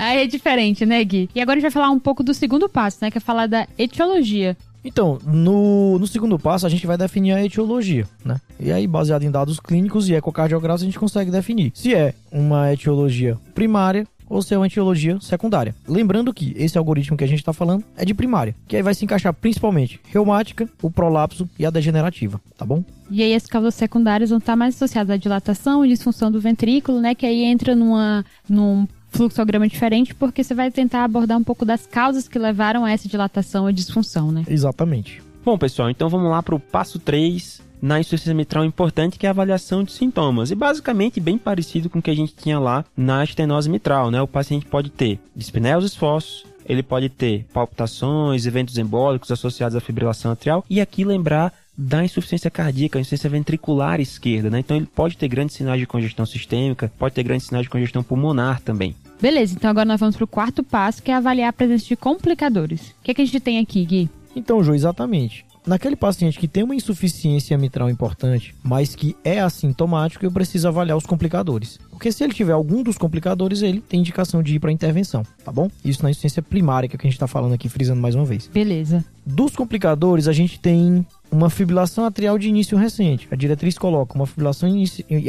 Aí é diferente, né, Gui? E agora a gente vai falar um pouco do segundo passo, né, que é falar da etiologia. Então, no segundo passo, a gente vai definir a etiologia, né? E aí, baseado em dados clínicos e ecocardiográficos, a gente consegue definir se é uma etiologia primária ou se é uma etiologia secundária. Lembrando que esse algoritmo que a gente está falando é de primária, que aí vai se encaixar principalmente reumática, o prolapso e a degenerativa, tá bom? E aí as causas secundárias vão estar mais associadas à dilatação e disfunção do ventrículo, né? Que aí entra num fluxograma diferente, porque você vai tentar abordar um pouco das causas que levaram a essa dilatação e disfunção, né? Exatamente. Bom, pessoal, então vamos lá para o passo 3 na insuficiência mitral importante, que é a avaliação de sintomas. E basicamente bem parecido com o que a gente tinha lá na estenose mitral, né? O paciente pode ter dispneia aos esforços, ele pode ter palpitações, eventos embólicos associados à fibrilação atrial, e aqui lembrar da insuficiência cardíaca, a insuficiência ventricular esquerda, né? Então ele pode ter grandes sinais de congestão sistêmica, pode ter grandes sinais de congestão pulmonar também. Beleza, então agora nós vamos para o quarto passo, que é avaliar a presença de complicadores. O que é que a gente tem aqui, Gui? Então, Jô, exatamente. Naquele paciente que tem uma insuficiência mitral importante, mas que é assintomático, eu preciso avaliar os complicadores. Porque se ele tiver algum dos complicadores, ele tem indicação de ir para intervenção, tá bom? Isso na insuficiência primária, que é o que a gente está falando aqui, frisando mais uma vez. Beleza. Dos complicadores, a gente tem uma fibrilação atrial de início recente. A diretriz coloca uma fibrilação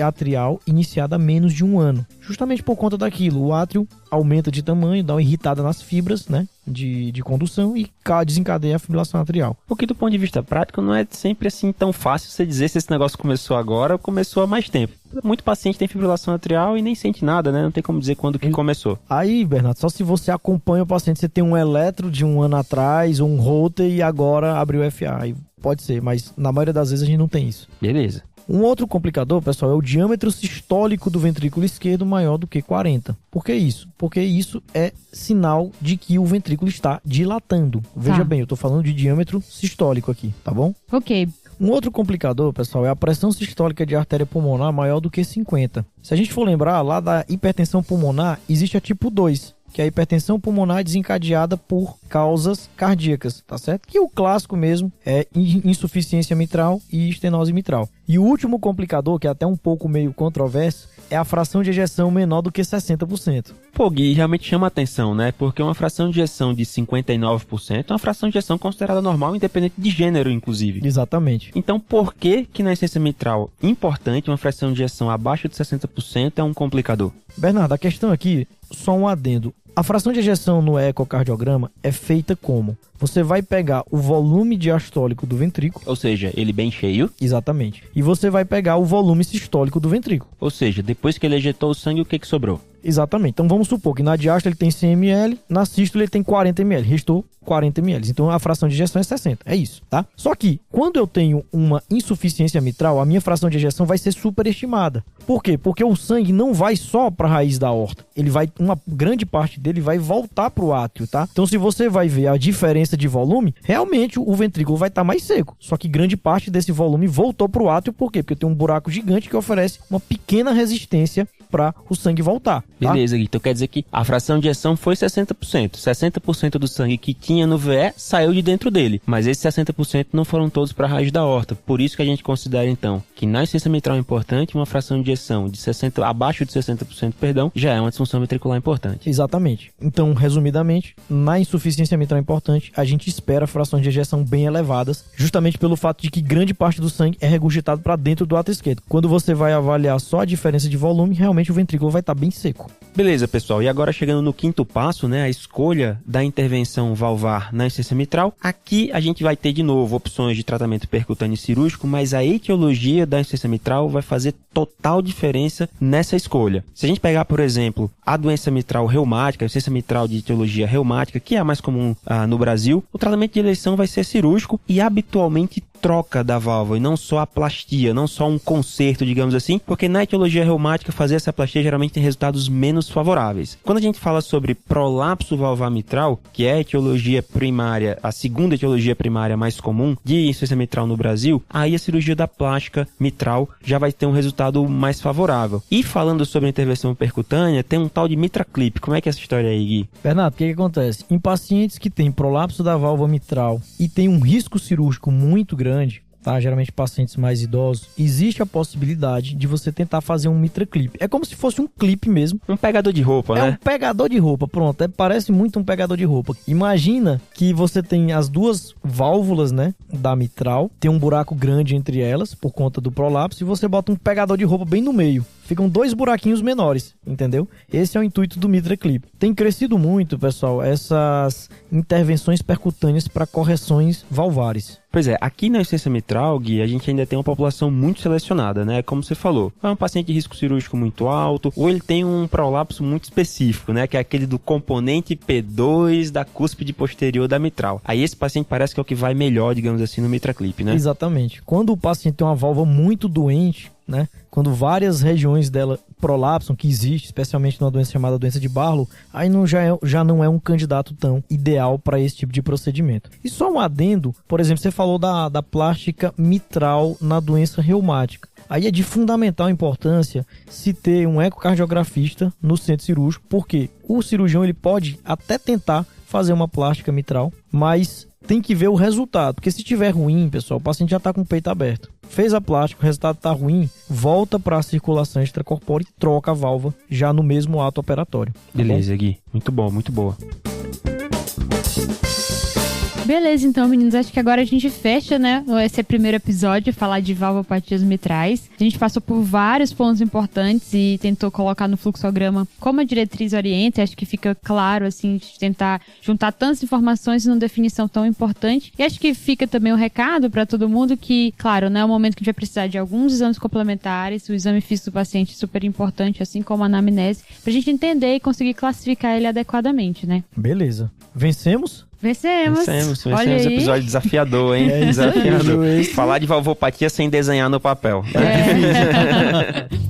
atrial iniciada há menos de 1 ano. Justamente por conta daquilo, o átrio aumenta de tamanho, dá uma irritada nas fibras, né, de condução e desencadeia a fibrilação atrial. Porque do ponto de vista prático, não é sempre assim tão fácil você dizer se esse negócio começou agora ou começou há mais tempo. Muito paciente tem fibrilação atrial e nem sente nada, né? Não tem como dizer quando que começou. Aí, Bernardo, só se você acompanha o paciente, você tem um eletro de 1 ano atrás, ou um Holter e agora abriu o FA. Aí pode ser, mas na maioria das vezes a gente não tem isso. Beleza. Um outro complicador, pessoal, é o diâmetro sistólico do ventrículo esquerdo maior do que 40. Por que isso? Porque isso é sinal de que o ventrículo está dilatando. Veja bem, eu estou falando de diâmetro sistólico aqui, tá bom? Ok. Um outro complicador, pessoal, é a pressão sistólica de artéria pulmonar maior do que 50. Se a gente for lembrar, lá da hipertensão pulmonar, existe a tipo 2, que é a hipertensão pulmonar desencadeada por causas cardíacas, tá certo? Que o clássico mesmo é insuficiência mitral e estenose mitral. E o último complicador, que é até um pouco meio controverso, é a fração de ejeção menor do que 60%. Pô, Gui, realmente chama a atenção, né? Porque uma fração de ejeção de 59% é uma fração de ejeção considerada normal, independente de gênero, inclusive. Exatamente. Então, por que na insuficiência mitral importante, uma fração de ejeção abaixo de 60% é um complicador? Bernardo, a questão aqui, só um adendo. A fração de ejeção no ecocardiograma é feita como? Você vai pegar o volume diastólico do ventrículo. Ou seja, ele bem cheio. Exatamente. E você vai pegar o volume sistólico do ventrículo. Ou seja, depois que ele ejetou o sangue, o que sobrou? Exatamente. Então vamos supor que na diástole ele tem 100 ml, na sístole ele tem 40 ml. Restou 40 ml. Então a fração de ejeção é 60. É isso, tá? Só que quando eu tenho uma insuficiência mitral, a minha fração de ejeção vai ser superestimada. Por quê? Porque o sangue não vai só para a raiz da aorta. Uma grande parte dele vai voltar para o átrio, tá? Então se você vai ver a diferença de volume, realmente o ventrículo vai estar mais seco. Só que grande parte desse volume voltou para o átrio. Por quê? Porque tem um buraco gigante que oferece uma pequena resistência para o sangue voltar. Tá? Beleza, então quer dizer que a fração de ejeção foi 60%. 60% do sangue que tinha no VE saiu de dentro dele. Mas esses 60% não foram todos para a raiz da aorta. Por isso que a gente considera, então, que na insuficiência mitral importante, uma fração de ejeção de 60, abaixo de 60%, já é uma disfunção ventricular importante. Exatamente. Então, resumidamente, na insuficiência mitral importante, a gente espera frações de ejeção bem elevadas, justamente pelo fato de que grande parte do sangue é regurgitado para dentro do átrio esquerdo. Quando você vai avaliar só a diferença de volume, realmente o ventrículo vai estar bem seco. Beleza, pessoal. E agora chegando no quinto passo, né? A escolha da intervenção valvar na insuficiência mitral. Aqui a gente vai ter de novo opções de tratamento percutâneo e cirúrgico, mas a etiologia da insuficiência mitral vai fazer total diferença nessa escolha. Se a gente pegar, por exemplo, a doença mitral reumática, a insuficiência mitral de etiologia reumática, que é a mais comum no Brasil, o tratamento de eleição vai ser cirúrgico e habitualmente troca da válvula e não só a plastia, não só um conserto, digamos assim, porque na etiologia reumática fazer essa plastia geralmente tem resultados menos favoráveis. Quando a gente fala sobre prolapso valvar mitral, que é a etiologia primária, a segunda etiologia primária mais comum de insuficiência mitral no Brasil, aí a cirurgia da plástica mitral já vai ter um resultado mais favorável. E falando sobre a intervenção percutânea, tem um tal de MitraClip. Como é que é essa história aí, Gui? Bernardo, o que acontece? Em pacientes que têm prolapso da válvula mitral e tem um risco cirúrgico muito grande, tá? Geralmente pacientes mais idosos, existe a possibilidade de você tentar fazer um MitraClip. É como se fosse um clipe mesmo. Um pegador de roupa, né? É um pegador de roupa, pronto. Parece muito um pegador de roupa. Imagina que você tem as duas válvulas, né, da mitral, tem um buraco grande entre elas por conta do prolapso e você bota um pegador de roupa bem no meio. Ficam 2 buraquinhos menores, entendeu? Esse é o intuito do MitraClip. Tem crescido muito, pessoal, essas intervenções percutâneas para correções valvares. Pois é, aqui na insuficiência mitral, Gui, a gente ainda tem uma população muito selecionada, né? Como você falou, é um paciente de risco cirúrgico muito alto, ou ele tem um prolapso muito específico, né? Que é aquele do componente P2 da cúspide posterior da mitral. Aí esse paciente parece que é o que vai melhor, digamos assim, no MitraClip, né? Exatamente. Quando o paciente tem uma válvula muito doente, né? Quando várias regiões dela prolapsam, que existe, especialmente numa doença chamada doença de Barlow, aí já não é um candidato tão ideal para esse tipo de procedimento. E só um adendo, por exemplo, você falou da plástica mitral na doença reumática. Aí é de fundamental importância se ter um ecocardiografista no centro cirúrgico, porque o cirurgião ele pode até tentar fazer uma plástica mitral, mas tem que ver o resultado, porque se tiver ruim, pessoal, o paciente já está com o peito aberto. Fez a plástica, o resultado está ruim, volta para a circulação extracorpórea e troca a válvula já no mesmo ato operatório. Tá Beleza, Gui. Muito bom, muito boa. Beleza, então, meninos, acho que agora a gente fecha, né, esse primeiro episódio, falar de valvopatias mitrais. A gente passou por vários pontos importantes e tentou colocar no fluxograma como a diretriz orienta. Acho que fica claro, assim, de tentar juntar tantas informações numa definição tão importante. E acho que fica também um recado para todo mundo que, claro, né, é o momento que a gente vai precisar de alguns exames complementares. O exame físico do paciente é super importante, assim como a anamnese, pra gente entender e conseguir classificar ele adequadamente, né? Beleza. Vencemos? Vencemos. Olha aí. Episódio desafiador, hein? Desafiador. Falar de valvopatia sem desenhar no papel. É difícil.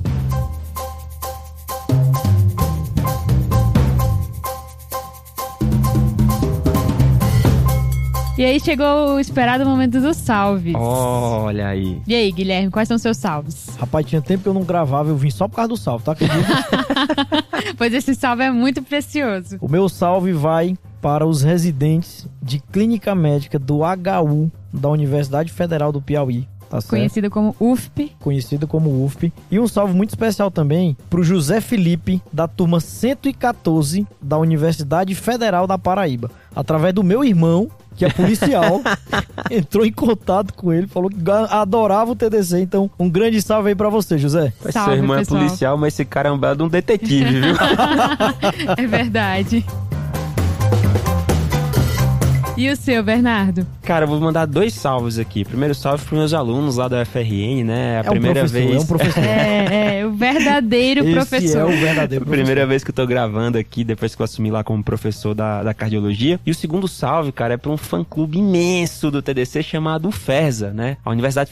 E aí chegou o esperado momento dos salves. Olha aí. E aí, Guilherme, quais são os seus salves? Rapaz, tinha tempo que eu não gravava, eu vim só por causa do salve, tá? Acredita? Pois esse salve é muito precioso. O meu salve vai para os residentes de Clínica Médica do HU da Universidade Federal do Piauí. Tá certo? Conhecida como UFP. Conhecida como UFP. E um salve muito especial também para o José Felipe, da turma 114 da Universidade Federal da Paraíba. Através do meu irmão, que é policial, entrou em contato com ele, falou que adorava o TDC. Então, um grande salve aí pra você, José. Salve, seu irmão pessoal. É policial, mas esse cara é um belo de um detetive, viu? É verdade. E o seu, Bernardo? Cara, eu vou mandar 2 salves aqui. Primeiro salve para meus alunos lá da UFRN, né? A primeira vez. É um professor. É o verdadeiro professor. É o verdadeiro professor. Primeira vez que eu tô gravando aqui, depois que eu assumi lá como professor da cardiologia. E o segundo salve, cara, é para um fã-clube imenso do TDC chamado UFERSA, né? A Universidade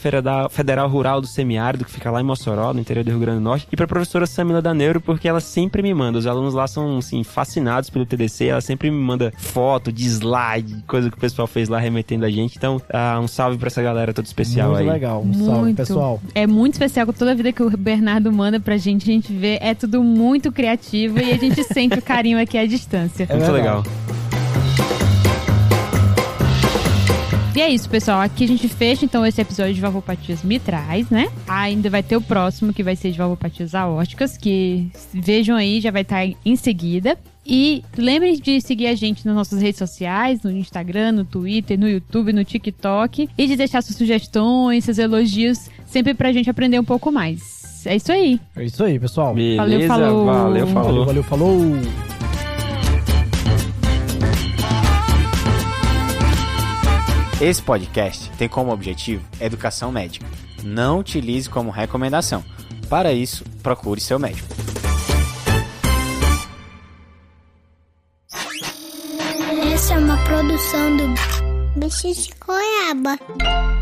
Federal Rural do Semiárido, que fica lá em Mossoró, no interior do Rio Grande do Norte. E pra professora Samila da Neuro, porque ela sempre me manda. Os alunos lá são, assim, fascinados pelo TDC. Ela sempre me manda foto de slide, coisa que o pessoal fez lá remetendo a gente. Então, um salve pra essa galera toda especial muito aí. Muito legal. Um salve, pessoal. É muito especial com toda a vida que o Bernardo manda pra gente. A gente vê, é tudo muito criativo e a gente sente o carinho aqui à distância. Muito legal. E é isso, pessoal. Aqui a gente fecha, então, esse episódio de valvopatias mitrais, né? Ainda vai ter o próximo, que vai ser de valvopatias aórticas, que vejam aí, já vai estar em seguida. E lembrem de seguir a gente nas nossas redes sociais, no Instagram, no Twitter, no YouTube, no TikTok. E de deixar suas sugestões, seus elogios, sempre pra gente aprender um pouco mais. Mas é isso aí. É isso aí, pessoal. Beleza, Valeu, falou. valeu, falou. Valeu, falou. Esse podcast tem como objetivo educação médica. Não utilize como recomendação. Para isso, procure seu médico. Essa é uma produção do Bicho de Goiaba.